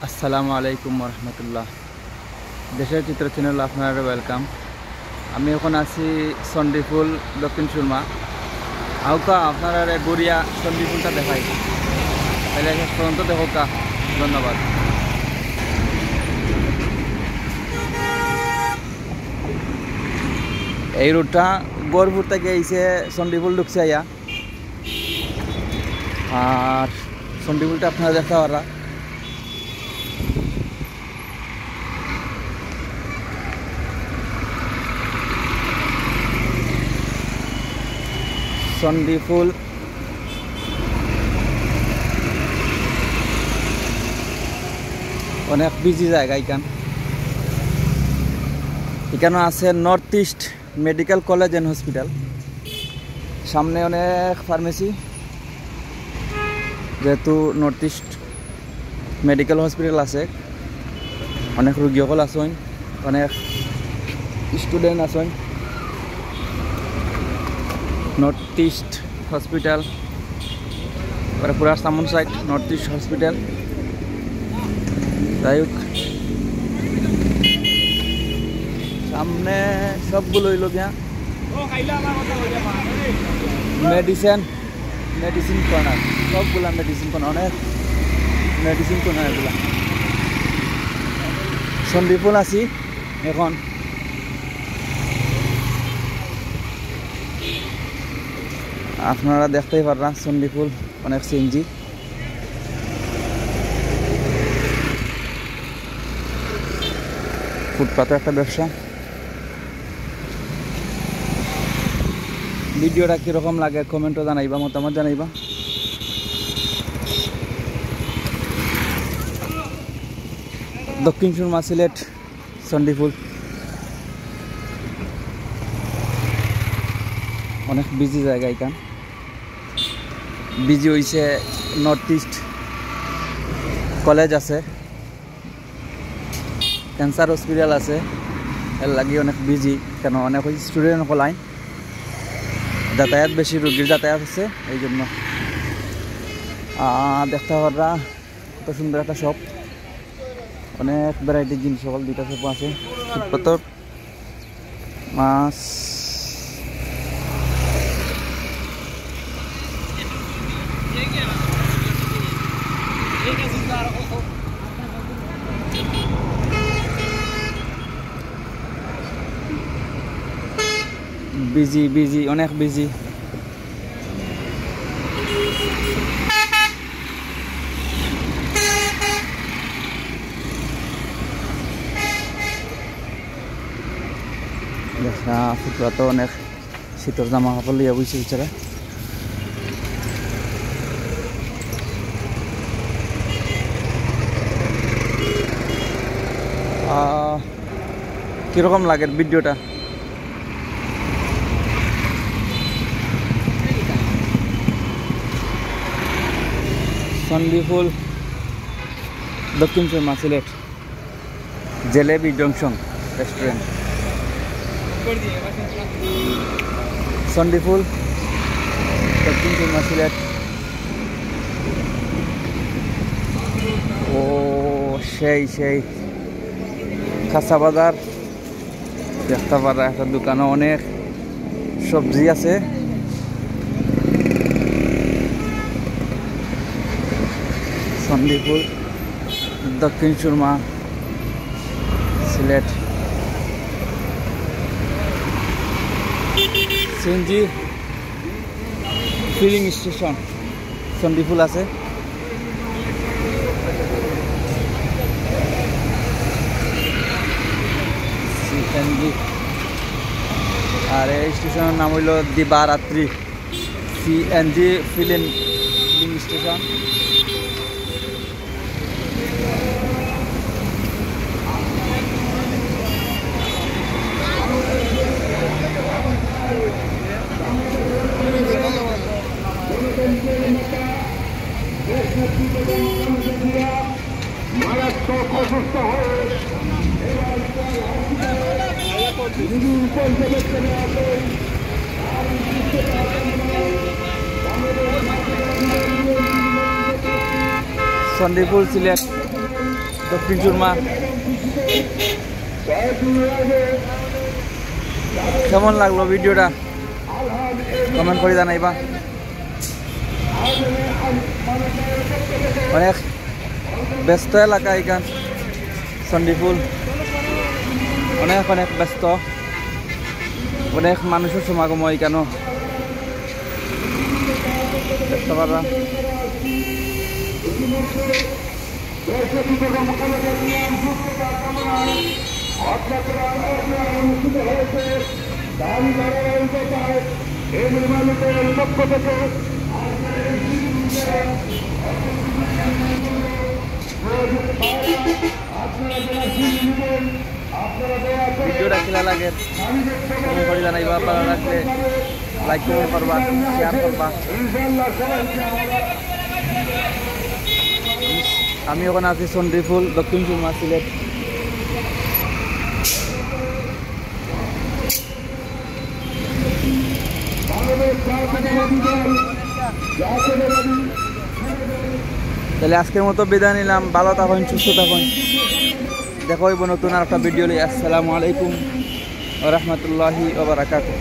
আসসালামু আলাইকুম রহমতুল্লাহ। দেশের চিত্র চ্যানেল আপনারা ওয়েলকাম। আমি এখন আছি সন্ডিফুল দক্ষিণ সুরমা। আউকা আপনারা গড়িয়া সন্ডিফুলটা দেখাই, তাহলে শেষ পর্যন্ত দেখোকা। ধন্যবাদ। এই রোডটা গড়পুর থেকে এসে সন্ডিফুল ঢুকছে আইয়া, আর সন্ডিফুলটা আপনারা দেখতে পারা। সন্ডিফুল অনেক বিজি জায়গা। এখানে আছে north east medical college and hospital. সামনে অনেক ফার্মেসি, যেহেতু নর্থ ইস্ট মেডিকেল হসপিটাল আছে, অনেক রোগীসকল আছেন, অনেক স্টুডেন্ট আছেন। নর্থ ইস্ট হসপিটাল পুরা সামন সাইড নর্থ ইস্ট হসপিটাল। যাই হোক, সামনে সবগুলো হইল গিয়া মেডিসিন কর্নার, সবগুলা মেডিসিন কর্নার, অনেক মেডিসিন কর্নার এগুলা। সন্ডিফুল আছি এখন। আপনারা দেখতেই পাররা সন্ডিফুল অনেক সিএনজি। ফুটপাতে একটা ব্যবসা। ভিডিওটা কীরকম লাগে কমেন্টও জানাইবা, মতামত জানাইবা। দক্ষিণ সুরমা সিলেট সন্ডিফুল অনেক বিজি জায়গা। এখান বিজি হয়েছে, নর্থ ইস্ট কলেজ আছে, ক্যান্সার হসপিটাল আছে, এর লাগি অনেক বিজি। কেন অনেক স্টুডেন্ট হলাই, যাতায়াত বেশি, রোগীর যাতায়াত আছে, এই জন্য। দেখতে পারা কত সুন্দর একটা শপ, অনেক ভ্যারাইটির জিনিস সকল। দুইটা শপ আছে, ফুটপাতর মাছ, বিজি বিজি, অনেক বিজি। ফুটপাতে অনেক শীতের জামা কাপড় লিয়ে বইছে বিচারা। কিরকম লাগে ভিডিওটা? সন্ডিফুল দক্ষিণ সুরমা সিলেট জেলেবি জংশন রেস্টুরেন্ট। সন্ডিফুল দক্ষিণ সুরমা সিলেট। ও সেই খাসা বাজার দেখতে পারা। একটা দোকানে অনেক সবজি আছে। Sondiful Dakshin Surma Sylhet. CNG filling station Sondiful আছে। সিএনজি, আর এই স্টেশনের নাম হইল Dibaratri CNG filling station. Sondiful Sylhet. Dakshin Surma. কেমন লাগলো ভিডিওটা কমেন্ট করে জানাইবা। অনেক ব্যস্ত এলাকা এখান চণ্ডীফুল, অনেক অনেক ব্যস্ত, অনেক মানুষের সমাগম এখানেও দেখতে পারা। ভিডিওটা খেলা লাগে কমেন্ট করে জানাইবা, ভালো লাগলে লাইক করবা, শেয়ার করবা। আমি ওখানে আছি চণ্ডীফুল, দক্ষিণ সুরমা, সিলেট। তাহলে আজকের মতো বিদায় নিলাম। ভালো থাকুন, সুস্থ থাকুন। দেখা হইব নতুন আর একটা ভিডিও নিয়ে। আসসালামু আলাইকুম ওয়া রাহমাতুল্লাহি ওয়া বারাকাতুহু।